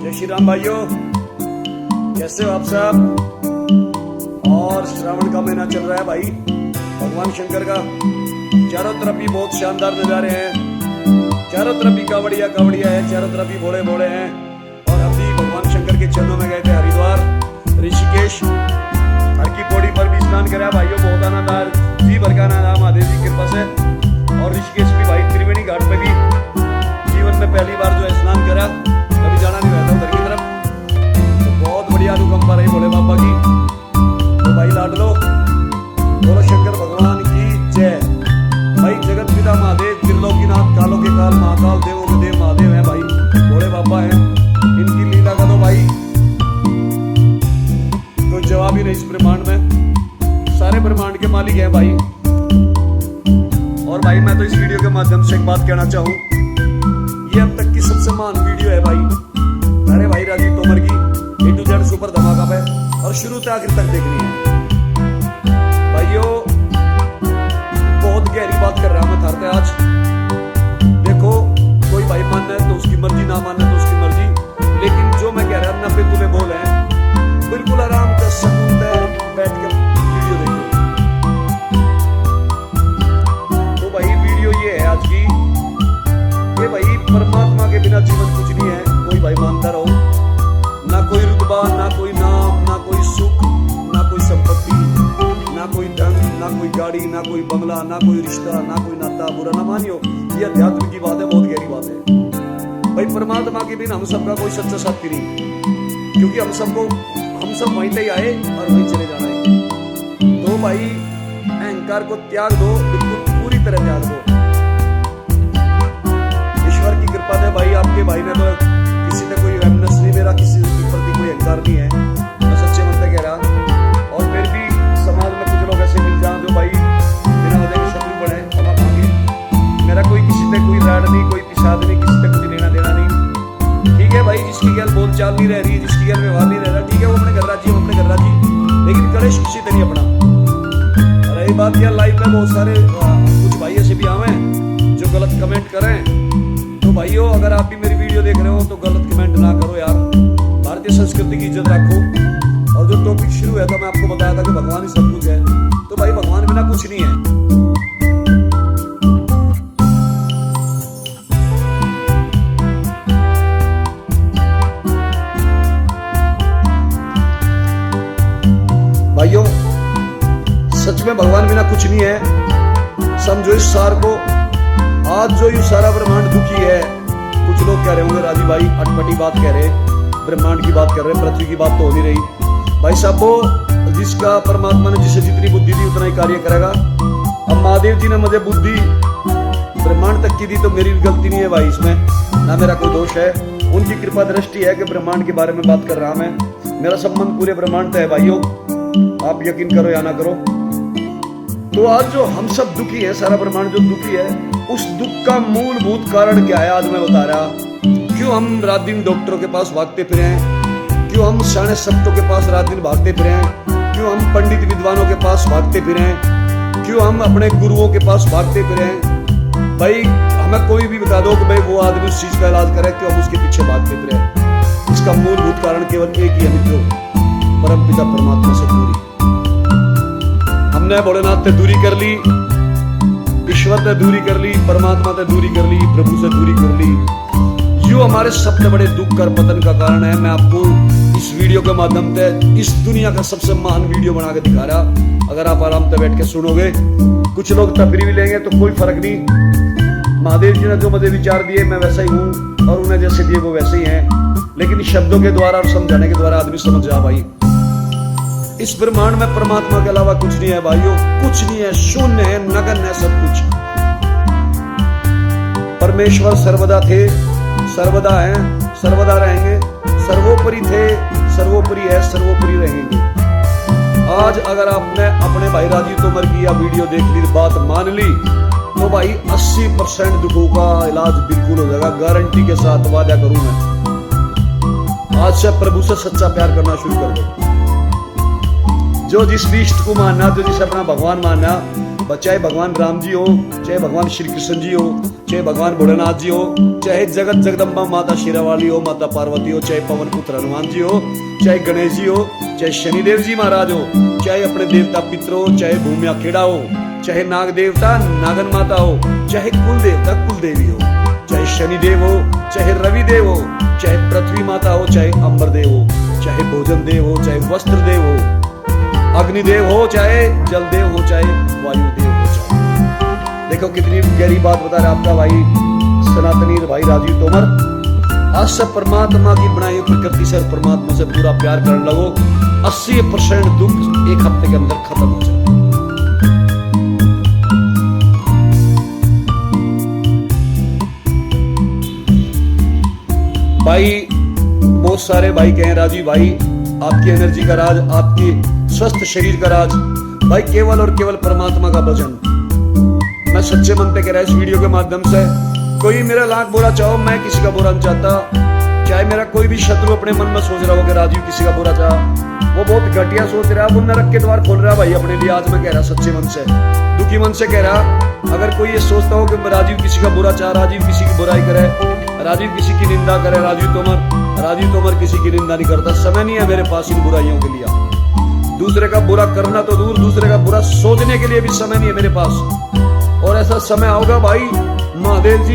जय श्री राम भाइयों, कैसे हो आप सब। और श्रावण का महीना चल रहा है भाई, भगवान शंकर का चारों तरफ ही बहुत शानदार नजारे हैं। चारों तरफ ही कावड़िया है, चारों तरफ ही भोले भोले हैं। और हम भी भगवान शंकर के चरणों में गए थे हरिद्वार, ऋषिकेश, हर की पौड़ी पर भी स्नान कराया भाइयों। बहुत आनंद आया, जी भर का आनंद आया महादेव जी की कृपा से। और ऋषिकेश भी भाई त्रिवेणी घाट पे भी जीवन में पहली बार जो है स्नान करा, कभी जाना नहीं रहता उधर की तरफ। तो बहुत बढ़िया अनुकंपा रही भोले बाबा की। तो भाई लाडलो, बोलो शंकर भगवान की जय। भाई जगत पिता महादेव, त्रिलोकीनाथ, कालों के काल, महाकाल, देवों के देव महादेव है भाई, भोले बाबा है। इनकी लीला का तो भाई कोई जवाब ही नहीं इस ब्रह्मांड में। सारे ब्रह्मांड के मालिक हैं भाई। और भाई मैं तो इस वीडियो के माध्यम से एक बात कहना चाहूँ, ये अब तक की सबसे महान वीडियो है भाई मेरे भाई राजीव तोमर की A to Z सुपर धमाका पे, और शुरू से आखिर तक देखनी है भाइयों। बहुत गहरी बात कर रहा हूं मैं थारते आज। देखो, कोई भाई मानना है तो उसकी मर्जी, ना मानना है तो उसकी मर्जी, लेकिन जो मैं कह रहा हूं ना पे तुले बोल है, बिल्कुल आराम से सुकून से बैठ के वीडियो देखो। तो भाई वीडियो ये है आज की, ये भाई परमात्मा के बिना जीवन कुछ नहीं है। कोई भाई मानता रहो, ना कोई रुतबा, ना कोई नाम, ना कोई सुख, ना कोई संपत्ति, ना कोई धन, ना कोई गाड़ी, ना कोई बंगला, ना कोई रिश्ता, ना कोई नाता। बुरा ना मानियो, ये अध्यात्म की बात है, बहुत गहरी बात है भाई। परमात्मा के बिना हम सबका कोई सच्चा साथी नहीं, क्योंकि हम सब वहीं से आए और वहीं चले जाना है। तो भाई अहंकार को त्याग दो, बिल्कुल पूरी तरह त्याग दो। ईश्वर की कृपा है भाई, आपके भाई ने तो किसी ने कोई वेमनेस नहीं, मेरा किसी के प्रति कोई अहंकार नहीं है, मैं सच्चे मन से कह रहा। और फिर भी समाज में कुछ लोग ऐसे मिल जाए जो भाई बिना वजह के शत्रु बने, क्षमा मांगे। मेरा कोई किसी से कोई राड नहीं, कोई पिशाद नहीं, किसी से कुछ लेना देना नहीं। ठीक है भाई, जिसकी गैल बोल चाल नहीं रह रही, जिसकी गैल व्यवहार नहीं रह रहा, ठीक है, वो अपने घर राजी, हम अपने घर राजी, लेकिन कलेश किसी से नहीं अपना। रही बात यार, लाइफ में बहुत सारे कुछ भाई ऐसे भी आवे जो गलत कमेंट करें। तो भाइयों, अगर आप भी मेरी वीडियो देख रहे हो तो गलत कमेंट ना करो यार। भारतीय संस्कृति की इज्जत रखो। और जो टॉपिक शुरू है तो मैं आपको बताया था कि भगवान ही सब कुछ है, तो भाई भगवान बिना कुछ नहीं है। भाइयों, सच में भगवान बिना कुछ नहीं है। समझो इस सार को। आज जो ये सारा ब्रह्मांड दुखी है, कुछ लोग कह रहे होंगे राजी भाई अटपटी बात कह रहे, ब्रह्मांड की बात कर रहे, पृथ्वी की बात तो हो नहीं रही। भाई साहब, जिसका परमात्मा ने जिसे जितनी बुद्धि दी उतना ही कार्य करेगा। अब महादेव जी ने मुझे बुद्धि ब्रह्मांड तक की दी, तो मेरी गलती नहीं है भाई इसमें, ना मेरा कोई दोष है। उनकी कृपा दृष्टि है कि ब्रह्मांड के बारे में बात कर रहा मैं। मेरा संबंध पूरे ब्रह्मांड से है भाइयों, आप यकीन करो या ना करो। तो आज जो हम सब दुखी है, सारा ब्रह्मांड जो दुखी है, उस दुख का मूलभूत कारण क्या है आज मैं बता रहा। क्यों हम रात दिन डॉक्टरों के पास भागते फिरे हैं, क्यों हम शाणे संतों के पास रात दिन भागते फिरे हैं, क्यों हम पंडित विद्वानों के पास भागते फिरे हैं, क्यों हम अपने गुरुओं के पास भागते फिरे हैं। भाई हमें कोई भी बता दो कि भाई वो आदमी उस चीज का इलाज करे, क्यों हम उसके पीछे भागते फिरे। इसका मूलभूत कारण केवल एक ही है मित्रों, परमपिता परमात्मा से दूरी। हमने भोलेनाथ से दूरी कर ली, ईश्वर से दूरी कर ली, परमात्मा से दूरी कर ली, प्रभु से दूरी कर ली। यो हमारे सबसे बड़े दुख का पतन का कारण है। मैं आपको इस वीडियो के माध्यम से इस दुनिया का सबसे महान वीडियो बना के दिखा रहा। अगर आप आराम से बैठ के सुनोगे, कुछ लोग तफरी भी लेंगे तो कोई फर्क नहीं। महादेव जी ने जो मुझे विचार दिए मैं वैसा ही हूँ, और उन्हें जैसे दिए वो वैसे ही हैं। लेकिन शब्दों के द्वारा और समझाने के द्वारा आदमी समझ जा भाई। इस ब्रह्मांड में परमात्मा के अलावा कुछ नहीं है भाइयों, कुछ नहीं है, शून्य है, नगन है सब कुछ। परमेश्वर सर्वदा थे, सर्वदा हैं, सर्वदा रहेंगे, सर्वोपरि थे, सर्वोपरि है, सर्वोपरि रहेंगे। आज अगर आपने अपने भाई राजीव तोमर की या वीडियो देख ली, बात मान ली, तो भाई 80% दुखों का इलाज बिल्कुल हो जाएगा, गारंटी के साथ वादा करूं मैं। आज से प्रभु से सच्चा प्यार करना शुरू कर दो। जो जिस भी इष्ट को मानना, जो जिसे अपना भगवान मानना, चाहे भगवान राम जी हो, चाहे भगवान श्री कृष्ण जी हो, चाहे भगवान भोलेनाथ जी हो, चाहे जगत जगदम्बा माता शेरावाली हो, माता पार्वती हो, चाहे पवन पुत्र हनुमान जी हो, चाहे गणेश जी हो, चाहे शनिदेव जी महाराज हो, चाहे अपने देवता पितर हो, चाहे भूमिया खेड़ा हो, चाहे नाग देवता नागन माता हो, चाहे कुल देवता कुल देवी हो, चाहे शनिदेव हो, चाहे रवि देव हो, चाहे पृथ्वी माता हो, चाहे अंबर देव हो, चाहे भोजन देव हो, चाहे वस्त्र देव हो, अग्निदेव हो, चाहे जल देव हो, चाहे वायु देव हो, चाहे। देखो कितनी गहरी बात बता रहा आपका भाई सनातनी भाई राजीव तोमर। आज से परमात्मा की बनाई प्रकृति से परमात्मा से पूरा प्यार करने लगो, 80% दुख एक हफ्ते के अंदर खत्म हो जाए। भाई बहुत सारे भाई कहें राजीव भाई आपकी एनर्जी का राज, आपकी स्वस्थ शरीर का राज भाई केवल और केवल परमात्मा का भजन। मैं सच्चे मन पे कह रहा इस वीडियो के माध्यम से, कोई मेरा लाख बुरा चाहो, मैं किसी का बुरा नहीं चाहता। चाहे मेरा कोई भी शत्रु अपने मन में सोच रहा हो कि राजीव किसी का बुरा चाह, वो बहुत घटिया सोच रहा है, वो नरक के द्वार खोल रहा है भाई अपने लिए। आज मैं कह रहा सच्चे मन से, दुखी मन से कह रहा, अगर कोई ये सोचता हो कि राजीव किसी का बुरा चाह, राजीव किसी की बुराई करे, राजीव किसी की निंदा करे, राजीव तोमर किसी की निंदा नहीं करता। समय नहीं है मेरे पास इन बुराइयों के लिए। दूसरे का बुरा करना तो दूर, दूसरे का बुरा सोचने के लिए भी समय नहीं है मेरे पास। और ऐसा समय आओगा भाई महादेव जी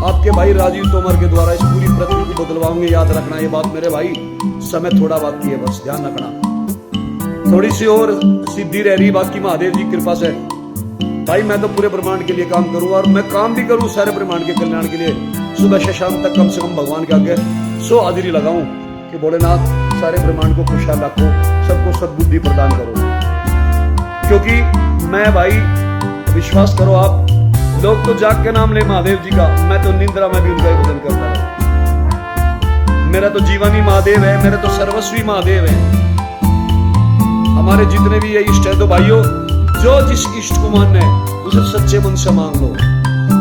आपके भाई राजीव तोमर के द्वारा इस पूरी पृथ्वी को बदलवाओगे। याद रखना ये बात मेरे भाई, समय थोड़ा बाकी है, बस ध्यान रखना। थोड़ी सी और सिद्धि रह रही बाकी महादेव जी कृपा से। भाई मैं तो पूरे ब्रह्मांड के लिए काम करूँ, और मैं काम भी करूँ सारे ब्रह्मांड के कल्याण के लिए। सुबह से शाम तक कम से कम भगवान के आगे 100 हाजिरी लगाऊं कि भोलेनाथ सारे ब्रह्मांड को खुशहाल रखो, सबको सद्बुद्धि प्रदान करो। क्योंकि मैं भाई विश्वास करो आप, लोग तो जाग के नाम ले महादेव जी का, मैं तो निंद्रा में भी उनका ही भजन करता हूं। मेरा तो जीवन ही महादेव है, मेरे तो सर्वस्वी महादेव है। हमारे जितने भी ये इष्ट है तो भाइयों, जो जिस इष्ट को मानना है उसे सच्चे मन से मांग लो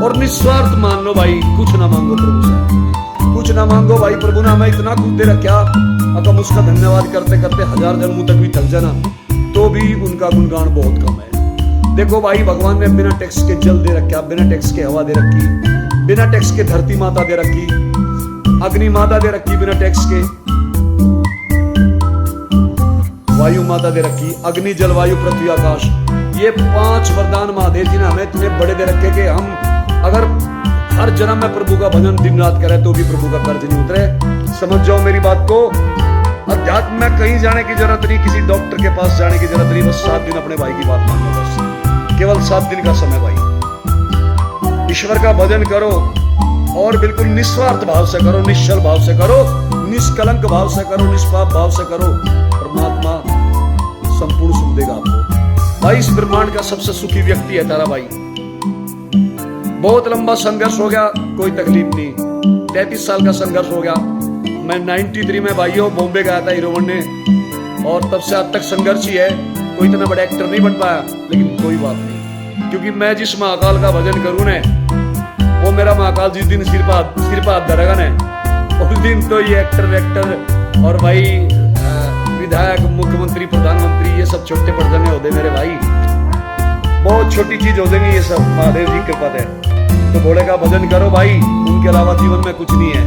और निस्वार्थ मान लो भाई। कुछ ना मांगो प्रभु से, कुछ ना मांगो भाई। प्रभु ने हमें इतना कुछ दे रखा, अगर हम उसका धन्यवाद करते करते 1000 जन्मों तक भी थक जाना तो भी उनका गुणगान बहुत कम है। देखो भाई भगवान ने बिना टैक्स के जल दे रखा, बिना टैक्स के हवा दे रखी, बिना टैक्स के धरती माता दे रखी, अग्नि माता दे रखी, बिना टैक्स के वायु माता दे रखी, अग्नि जलवायु पृथ्वी आकाश। ये 5 वरदान महादेव जी ने हमें इतने बड़े दे रखे कि हम अगर हर जन्म में प्रभु का भजन दिन रात करें तो भी प्रभु का कर्ज नहीं उतरे। समझ जाओ मेरी बात को। अध्यात्म में कहीं जाने की जरूरत नहीं, किसी डॉक्टर के पास जाने की जरूरत नहीं। बस 7 दिन अपने भाई की बात मान लो, बस केवल 7 दिन का समय भाई। ईश्वर का भजन करो और बिल्कुल निस्वार्थ भाव से करो, निश्चल भाव से करो, निष्कलंक भाव से करो, निष्पाप भाव से करो। परमात्मा संपूर्ण सुख देगा आपको। भाई इस ब्रह्मांड का सबसे सुखी व्यक्ति है तारा भाई। बहुत लंबा संघर्ष हो गया, कोई तकलीफ नहीं। 33 साल का संघर्ष हो गया। मैं 93 में भाइयों बॉम्बे गया था हीरो बनने, और तब से आज तक संघर्ष ही है। कोई इतना बड़ा एक्टर नहीं बन पाया, लेकिन कोई बात नहीं, क्योंकि मैं जिस महाकाल का भजन करूं ने, वो मेरा महाकाल जिस दिन सिर पर हाथ धरेगा ने, उस दिन तो ये एक्टर और भाई विधायक, मुख्यमंत्री, प्रधानमंत्री, ये सब छोटे पड़ जाने होते मेरे भाई। बहुत छोटी चीज हो जाएंगी ये सब महादेव जी के कृपा है। तो भोले का भजन करो भाई, उनके अलावा जीवन में कुछ नहीं है।